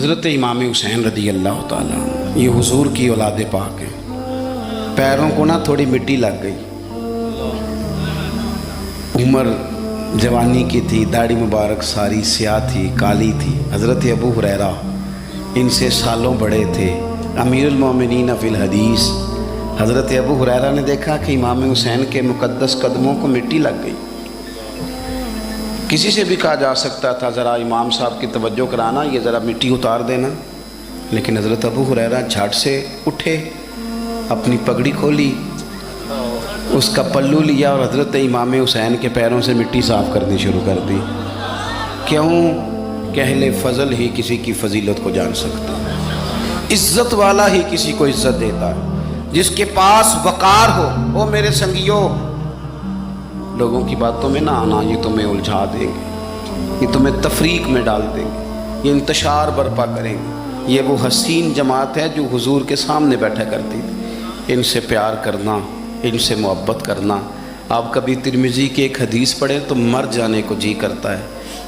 حضرت امام حسین رضی اللہ تعالیٰ عنہ یہ حضور کی اولاد پاک ہیں۔ پیروں کو نہ تھوڑی مٹی لگ گئی، عمر جوانی کی تھی، داڑھی مبارک ساری سیاہ تھی، کالی تھی۔ حضرت ابو ہریرہ ان سے سالوں بڑے تھے، امیر المومنین فی الحدیث۔ حضرت ابو ہریرہ نے دیکھا کہ امام حسین کے مقدس قدموں کو مٹی لگ گئی۔ کسی سے بھی کہا جا سکتا تھا ذرا امام صاحب کی توجہ کرانا، یہ ذرا مٹی اتار دینا، لیکن حضرت ابو ہریرہ جھٹ سے اٹھے، اپنی پگڑی کھولی، اس کا پلو لیا اور حضرت امام حسین کے پیروں سے مٹی صاف کرنی شروع کر دی۔ کیوں کہ اہل فضل ہی کسی کی فضیلت کو جان سکتا، عزت والا ہی کسی کو عزت دیتا ہے، جس کے پاس وقار ہو۔ وہ میرے سنگیوں، لوگوں کی باتوں میں نہ آنا، یہ تمہیں الجھا دیں گے، یہ تمہیں تفریق میں ڈال دیں گے، یہ انتشار برپا کریں گے۔ یہ وہ حسین جماعت ہے جو حضور کے سامنے بیٹھا کرتی تھی۔ ان سے پیار کرنا، ان سے محبت کرنا۔ آپ کبھی ترمذی کی ایک حدیث پڑھیں تو مر جانے کو جی کرتا ہے۔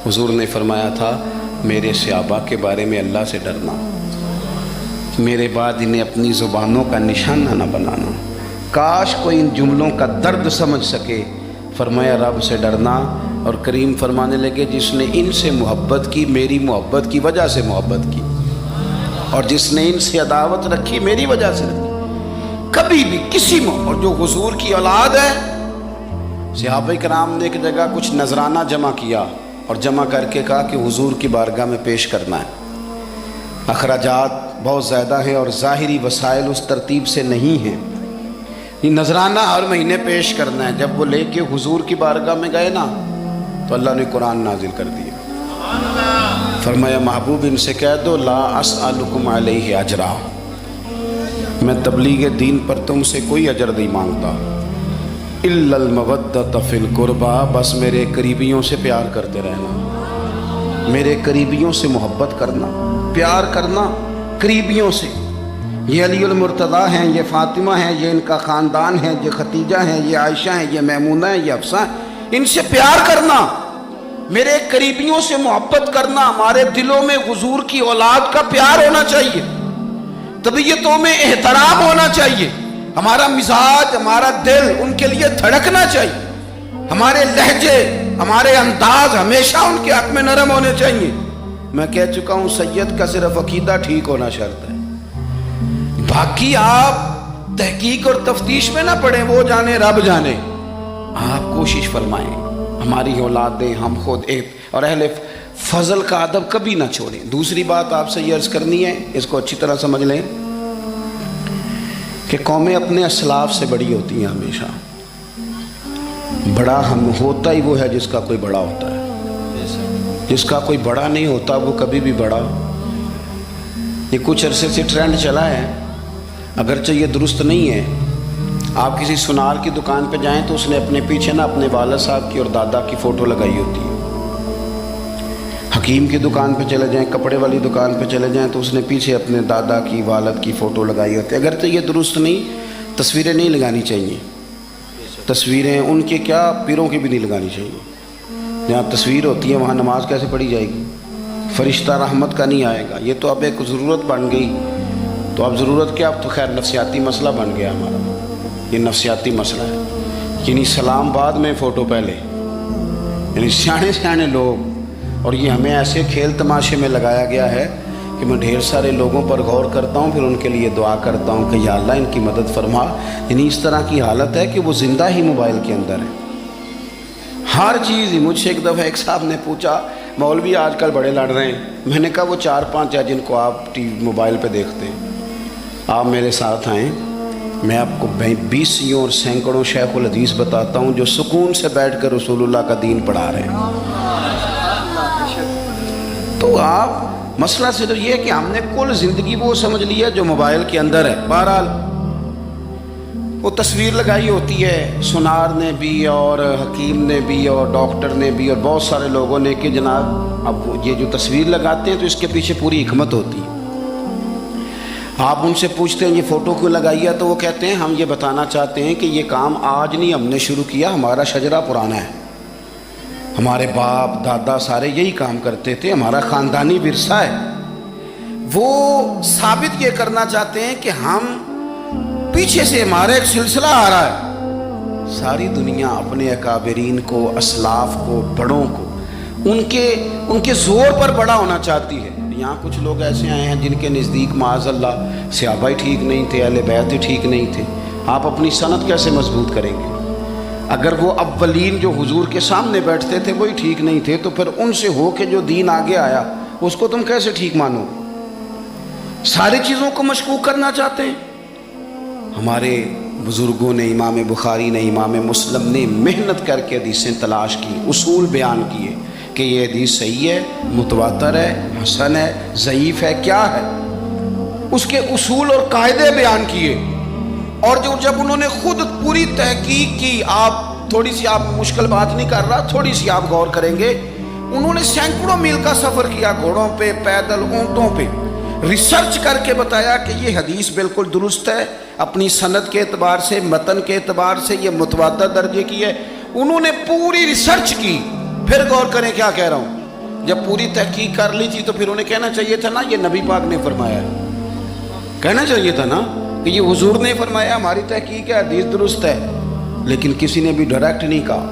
حضور نے فرمایا تھا میرے صحابہ کے بارے میں اللہ سے ڈرنا، میرے بعد انہیں اپنی زبانوں کا نشانہ نہ بنانا۔ کاش کوئی ان جملوں کا درد سمجھ سکے۔ فرمایا رب سے ڈرنا، اور کریم فرمانے لگے جس نے ان سے محبت کی میری محبت کی وجہ سے محبت کی، اور جس نے ان سے عداوت رکھی میری وجہ سے رکھی۔ کبھی بھی کسی اور جو حضور کی اولاد ہے، صحابہ کرام نے ایک جگہ کچھ نذرانہ جمع کیا اور جمع کر کے کہا کہ حضور کی بارگاہ میں پیش کرنا ہے۔ اخراجات بہت زیادہ ہیں اور ظاہری وسائل اس ترتیب سے نہیں ہیں، یہ نذرانہ ہر مہینے پیش کرنا ہے۔ جب وہ لے کے حضور کی بارگاہ میں گئے نا تو اللہ نے قرآن نازل کر دیا۔ فرمایا محبوب ان سے کہہ دو لا اسألکم علیہ اجرا، میں تبلیغ دین پر تم سے کوئی اجر نہیں مانگتا، الا المودۃ فی القربى، بس میرے قریبیوں سے پیار کرتے رہنا، میرے قریبیوں سے محبت کرنا، پیار کرنا قریبیوں سے۔ یہ علی المرتضیٰ ہیں، یہ فاطمہ ہیں، یہ ان کا خاندان ہے، یہ ختیجہ ہیں، یہ عائشہ ہیں، یہ میمونہ ہیں، یہ حفصہ ہیں، ان سے پیار کرنا، میرے قریبیوں سے محبت کرنا۔ ہمارے دلوں میں حضور کی اولاد کا پیار ہونا چاہیے، طبیعتوں میں احترام ہونا چاہیے، ہمارا مزاج، ہمارا دل ان کے لیے دھڑکنا چاہیے، ہمارے لہجے، ہمارے انداز ہمیشہ ان کے حق میں نرم ہونے چاہیے۔ میں کہہ چکا ہوں سید کا صرف عقیدہ ٹھیک ہونا شرط ہے، باقی آپ تحقیق اور تفتیش میں نہ پڑیں، وہ جانے رب جانے۔ آپ کوشش فرمائیں ہماری اولادیں، ہم خود اور اہل فضل کا ادب کبھی نہ چھوڑیں۔ دوسری بات آپ سے یہ عرض کرنی ہے، اس کو اچھی طرح سمجھ لیں کہ قومیں اپنے اسلاف سے بڑی ہوتی ہیں ہمیشہ۔ بڑا ہم ہوتا ہی وہ ہے جس کا کوئی بڑا ہوتا ہے، جس کا کوئی بڑا نہیں ہوتا وہ کبھی بھی بڑا۔ یہ کچھ عرصے سے ٹرینڈ چلا ہے، اگرچہ یہ درست نہیں ہے۔ آپ کسی سنار کی دکان پہ جائیں تو اس نے اپنے پیچھے نا اپنے والد صاحب کی اور دادا کی فوٹو لگائی ہوتی ہے۔ حکیم کی دکان پہ چلے جائیں، کپڑے والی دکان پہ چلے جائیں تو اس نے پیچھے اپنے دادا کی، والد کی فوٹو لگائی ہوتی ہے۔ اگرچہ یہ درست نہیں، تصویریں نہیں لگانی چاہیے، تصویریں ان کے کیا پیروں کی بھی نہیں لگانی چاہیے۔ جہاں تصویر ہوتی ہے وہاں نماز کیسے پڑھی جائے گی؟ فرشتہ رحمت کا نہیں آئے گا۔ یہ تو اب ایک ضرورت بن گئی، تو اب ضرورت کیا، اب تو خیر نفسیاتی مسئلہ بن گیا ہمارا، یہ نفسیاتی مسئلہ ہے۔ یعنی سلام بعد میں فوٹو پہلے، یعنی سیانے سیانے لوگ، اور یہ ہمیں ایسے کھیل تماشے میں لگایا گیا ہے کہ میں ڈھیر سارے لوگوں پر غور کرتا ہوں، پھر ان کے لیے دعا کرتا ہوں کہ یا اللہ ان کی مدد فرما۔ یعنی اس طرح کی حالت ہے کہ وہ زندہ ہی موبائل کے اندر ہے، ہر چیز ہی۔ مجھ سے ایک دفعہ ایک صاحب نے پوچھا مولوی آج کل بڑے لڑ رہے ہیں، میں نے کہا وہ 4-5 ہے جن کو آپ موبائل پہ دیکھتے ہیں، آپ میرے ساتھ آئیں، میں آپ کو 20 اور سینکڑوں شیخ الحدیث بتاتا ہوں جو سکون سے بیٹھ کر رسول اللہ کا دین پڑھا رہے ہیں۔ تو آپ مسئلہ صرف یہ ہے کہ ہم نے کل زندگی وہ سمجھ لیا جو موبائل کے اندر ہے۔ بہرحال وہ تصویر لگائی ہوتی ہے سنار نے بھی اور حکیم نے بھی اور ڈاکٹر نے بھی اور بہت سارے لوگوں نے کہ جناب اب یہ جو تصویر لگاتے ہیں تو اس کے پیچھے پوری حکمت ہوتی ہے۔ آپ ان سے پوچھتے ہیں یہ فوٹو کیوں لگائی ہے تو وہ کہتے ہیں ہم یہ بتانا چاہتے ہیں کہ یہ کام آج نہیں ہم نے شروع کیا، ہمارا شجرہ پرانا ہے، ہمارے باپ دادا سارے یہی کام کرتے تھے، ہمارا خاندانی ورثہ ہے۔ وہ ثابت یہ کرنا چاہتے ہیں کہ ہم پیچھے سے ہمارا ایک سلسلہ آ رہا ہے. ساری دنیا اپنے اکابرین کو، اسلاف کو، بڑوں کو ان کے زور پر بڑا ہونا چاہتی ہے. یہاں کچھ لوگ ایسے آئے ہیں جن کے نزدیک معاذ اللہ صحابہ ہی ٹھیک نہیں تھے، اہل بیت ہی ٹھیک نہیں تھے. آپ اپنی سند کیسے مضبوط کریں گے؟ اگر وہ اولین جو حضور کے سامنے بیٹھتے تھے وہی ٹھیک نہیں تھے تو پھر ان سے ہو کے جو دین آگے آیا اس کو تم کیسے ٹھیک مانو؟ ساری چیزوں کو مشکوک کرنا چاہتے ہیں. ہمارے بزرگوں نے، امام بخاری نے، امام مسلم نے محنت کر کے حدیثیں تلاش کی، اصول بیان کیے کہ یہ حدیث صحیح ہے، متواتر ہے، حسن ہے، ضعیف ہے، کیا ہے. اس کے اصول اور قاعدے بیان کیے. اور جب انہوں نے خود پوری تحقیق کی، آپ تھوڑی سی، آپ مشکل بات نہیں کر رہا، تھوڑی سی آپ غور کریں گے، انہوں نے سینکڑوں میل کا سفر کیا، گھوڑوں پہ، پیدل، اونٹوں پہ، ریسرچ کر کے بتایا کہ یہ حدیث بالکل درست ہے، اپنی سند کے اعتبار سے، متن کے اعتبار سے یہ متواتر درجے کی ہے. انہوں نے پوری ریسرچ کی. پھر غور کریں کیا کہہ رہا ہوں. جب پوری تحقیق کر لی تھی تو پھر انہیں کہنا چاہیے تھا نا یہ نبی پاک نے فرمایا ہے، کہنا چاہیے تھا نا کہ یہ حضور نے فرمایا، ہماری تحقیق ہے، حدیث درست ہے. لیکن کسی نے بھی ڈائریکٹ نہیں کہا.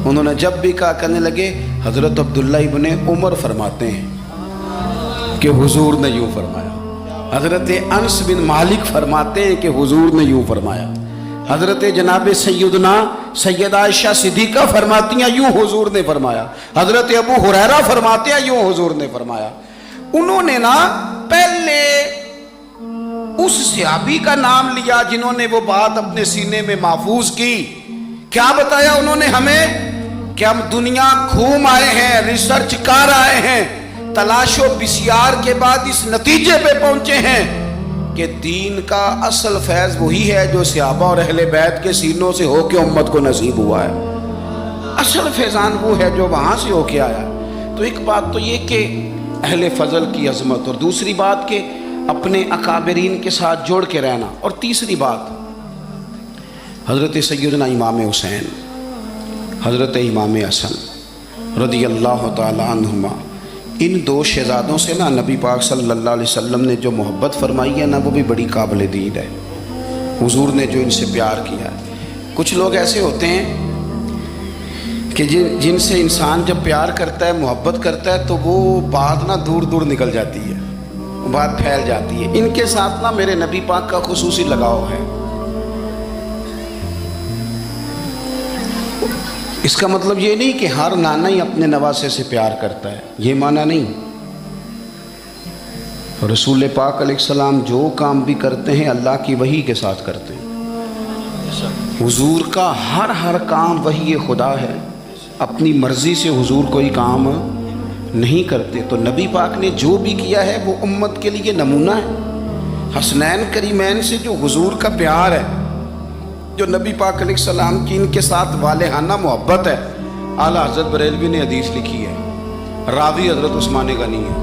انہوں نے جب بھی کہا کہنے لگے حضرت عبداللہ ابن عمر فرماتے ہیں کہ حضور نے یوں فرمایا، حضرت انس بن مالک فرماتے ہیں کہ حضور نے یوں فرمایا، حضرت جناب سیدہ عائشہ صدیقہ فرماتی ہیں یوں حضور نے فرمایا، حضرت ابو ہریرہ فرماتے ہیں یوں حضور نے فرمایا. انہوں نے نا پہلے اس صحابی کا نام لیا جنہوں نے وہ بات اپنے سینے میں محفوظ کی. کیا بتایا انہوں نے ہمیں کہ ہم دنیا گھوم آئے ہیں، ریسرچ کر آئے ہیں، تلاش و بسیار کے بعد اس نتیجے پہ پہنچے ہیں کہ دین کا اصل فیض وہی ہے جو صحابہ اور اہل بیت کے سینوں سے ہو کے امت کو نصیب ہوا ہے. اصل فیضان وہ ہے جو وہاں سے ہو کے آیا. تو ایک بات تو یہ کہ اہل فضل کی عظمت، اور دوسری بات کہ اپنے اکابرین کے ساتھ جوڑ کے رہنا، اور تیسری بات حضرت سیدنا امام حسین، حضرت امام حسن رضی اللہ تعالی عنہما، ان دو شہزادوں سے نا نبی پاک صلی اللہ علیہ وسلم نے جو محبت فرمائی ہے نا وہ بھی بڑی قابل دید ہے. حضور نے جو ان سے پیار کیا ہے. کچھ لوگ ایسے ہوتے ہیں کہ جن سے انسان جب پیار کرتا ہے، محبت کرتا ہے تو وہ بات نا دور دور نکل جاتی ہے، بات پھیل جاتی ہے. ان کے ساتھ نا میرے نبی پاک کا خصوصی لگاؤ ہے. اس کا مطلب یہ نہیں کہ ہر نانا ہی اپنے نواسے سے پیار کرتا ہے، یہ معنی نہیں. رسول پاک علیہ السلام جو کام بھی کرتے ہیں اللہ کی وحی کے ساتھ کرتے ہیں. حضور کا ہر کام وحی خدا ہے. اپنی مرضی سے حضور کوئی کام نہیں کرتے. تو نبی پاک نے جو بھی کیا ہے وہ امت کے لیے نمونہ ہے. حسنین کریمین سے جو حضور کا پیار ہے، جو نبی پاک علیہ السلام کی ان کے ساتھ والہانہ محبت ہے. اعلیٰ حضرت بریلوی نے حدیث لکھی ہے، راوی حضرت عثمان غنی ہے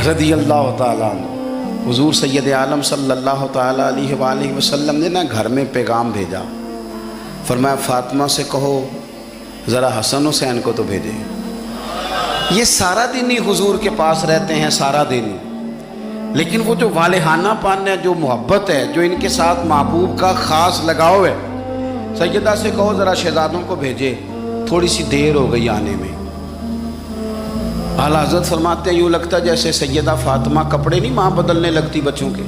رضی اللہ تعالیٰ عنہ. حضور سید عالم صلی اللہ تعالیٰ علیہ وآلہ وسلم نے نا گھر میں پیغام بھیجا، فرمایا فاطمہ سے کہو ذرا حسن حسین کو تو بھیجے. یہ سارا دن ہی حضور کے پاس رہتے ہیں، سارا دن، لیکن وہ جو والہانہ پان ہے، جو محبت ہے، جو ان کے ساتھ محبوب کا خاص لگاؤ ہے، سیدہ سے کہو ذرا شہزادوں کو بھیجے، تھوڑی سی دیر ہو گئی آنے میں. اعلیٰ حضرت فرماتے ہیں یوں لگتا جیسے سیدہ فاطمہ کپڑے نہیں ماں بدلنے لگتی بچوں کے،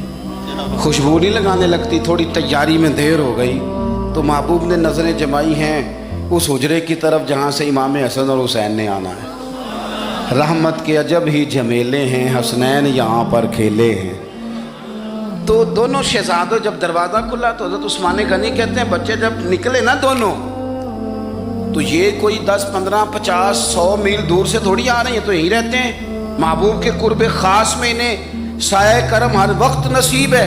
خوشبو نہیں لگانے لگتی، تھوڑی تیاری میں دیر ہو گئی تو محبوب نے نظریں جمائی ہیں اس حجرے کی طرف جہاں سے امام حسن اور حسین نے آنا ہے. رحمت کے عجب ہی جھمیلے ہیں، حسنین یہاں پر کھیلے ہیں. تو دونوں شہزادوں جب دروازہ کھلا تو حضرت عثمان غنی کہتے ہیں بچے جب نکلے نا دونوں تو یہ کوئی 10 15 50 100 میل دور سے تھوڑی آ رہے ہیں، تو یہیں رہتے ہیں. محبوب کے قرب خاص میں انہیں سایہ کرم ہر وقت نصیب ہے.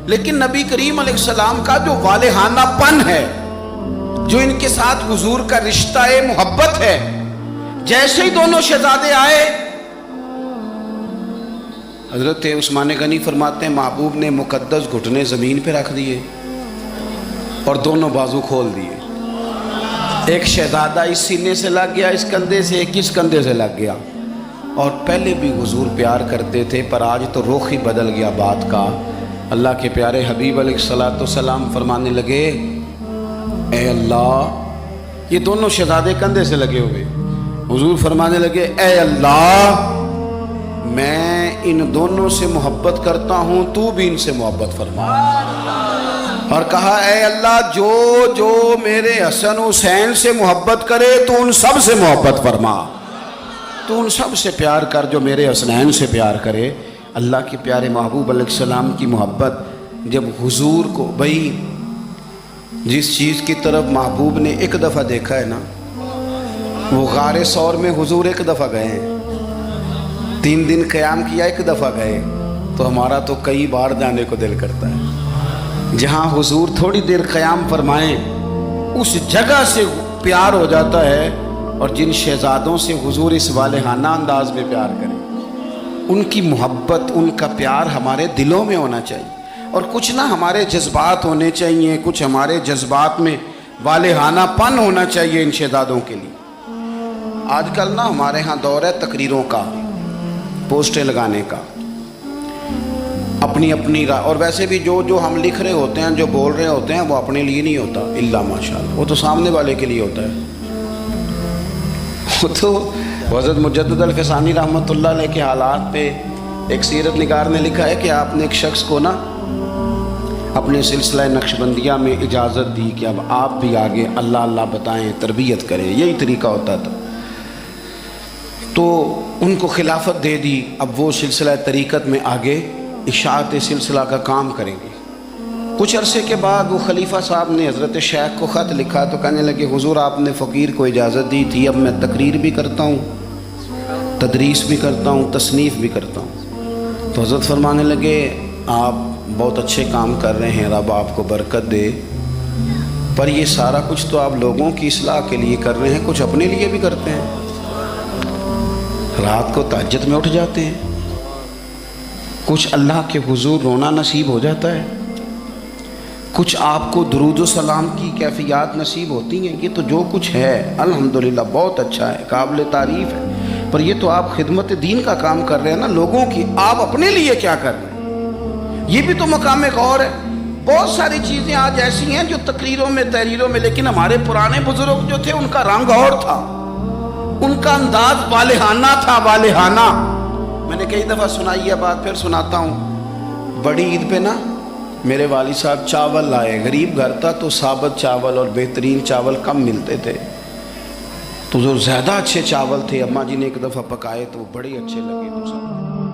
لیکن نبی کریم علیہ السلام کا جو والہانہ پن ہے، جو ان کے ساتھ حضور کا رشتہ محبت ہے، جیسے ہی دونوں شہزادے آئے حضرت عثمان غنی فرماتے ہیں محبوب نے مقدس گھٹنے زمین پہ رکھ دیے اور دونوں بازو کھول دیے. ایک شہزادہ اس سینے سے لگ گیا اس کندھے سے، ایک اس کندھے سے لگ گیا، اور پہلے بھی حضور پیار کرتے تھے، پر آج تو رخ ہی بدل گیا بات کا۔ اللہ کے پیارے حبیب علیہ الصلوۃ والسلام فرمانے لگے، اے اللہ، یہ دونوں شہزادے کندھے سے لگے ہوئے، حضور فرمانے لگے، اے اللہ، میں ان دونوں سے محبت کرتا ہوں، تو بھی ان سے محبت فرما۔ اور کہا، اے اللہ، جو جو میرے حسن حسین سے محبت کرے تو ان سب سے محبت فرما، تو ان سب سے پیار کر جو میرے حسنین سے پیار کرے۔ اللہ کے پیارے محبوب علیہ السلام کی محبت جب حضور کو، بھئی جس چیز کی طرف محبوب نے ایک دفعہ دیکھا ہے نا، وہ غار ثور میں حضور ایک دفعہ گئے ہیں، 3 دن قیام کیا، ایک دفعہ گئے، تو ہمارا تو کئی بار جانے کو دل کرتا ہے۔ جہاں حضور تھوڑی دیر قیام فرمائیں اس جگہ سے پیار ہو جاتا ہے، اور جن شہزادوں سے حضور اس والہانہ انداز میں پیار کریں، ان کی محبت، ان کا پیار ہمارے دلوں میں ہونا چاہیے، اور کچھ نہ ہمارے جذبات ہونے چاہیے، کچھ ہمارے جذبات میں والہانہ پن ہونا چاہیے ان شہزادوں کے لیے۔ آج کل نا ہمارے ہاں دور ہے تقریروں کا، پوسٹیں لگانے کا، اپنی اپنی رائے، اور ویسے بھی جو ہم لکھ رہے ہوتے ہیں، جو بول رہے ہوتے ہیں، وہ اپنے لیے نہیں ہوتا، الا ماشاءاللہ، وہ تو سامنے والے کے لیے ہوتا ہے۔ وہ تو حضرت مجدد الفسانی رحمۃ اللہ علیہ کے حالات پہ ایک سیرت نگار نے لکھا ہے کہ آپ نے ایک شخص کو نا اپنے سلسلہ نقشبندیہ میں اجازت دی کہ اب آپ بھی آگے اللہ اللہ بتائیں، تربیت کریں، یہی طریقہ ہوتا تھا، تو ان کو خلافت دے دی، اب وہ سلسلہ طریقت میں آگے اشاعت سلسلہ کا کام کریں گے۔ کچھ عرصے کے بعد وہ خلیفہ صاحب نے حضرت شیخ کو خط لکھا، تو کہنے لگے، حضور آپ نے فقیر کو اجازت دی تھی، اب میں تقریر بھی کرتا ہوں، تدریس بھی کرتا ہوں، تصنیف بھی کرتا ہوں۔ تو حضرت فرمانے لگے، آپ بہت اچھے کام کر رہے ہیں، رب آپ کو برکت دے، پر یہ سارا کچھ تو آپ لوگوں کی اصلاح کے لیے کر رہے ہیں، کچھ اپنے لیے بھی کرتے ہیں، رات کو تہجد میں اٹھ جاتے ہیں، کچھ اللہ کے حضور رونا نصیب ہو جاتا ہے، کچھ آپ کو درود و سلام کی کیفیات نصیب ہوتی ہیں، یہ تو جو کچھ ہے الحمدللہ بہت اچھا ہے، قابل تعریف ہے، پر یہ تو آپ خدمت دین کا کام کر رہے ہیں نا لوگوں کی، آپ اپنے لیے کیا کر رہے ہیں؟ یہ بھی تو مقام غور ہے۔ بہت ساری چیزیں آج ایسی ہیں جو تقریروں میں، تحریروں میں، لیکن ہمارے پرانے بزرگ جو تھے ان کا رنگ اور تھا، ان کا انداز والہانہ تھا، والہانہ۔ میں نے کئی دفعہ سنائی ہے بات، پھر سناتا ہوں۔ بڑی عید پہ نا میرے والد صاحب چاول لائے، غریب گھر تھا تو ثابت چاول اور بہترین چاول کم ملتے تھے، تو جو زیادہ اچھے چاول تھے اماں جی نے ایک دفعہ پکائے تو وہ بڑے اچھے لگے تو سب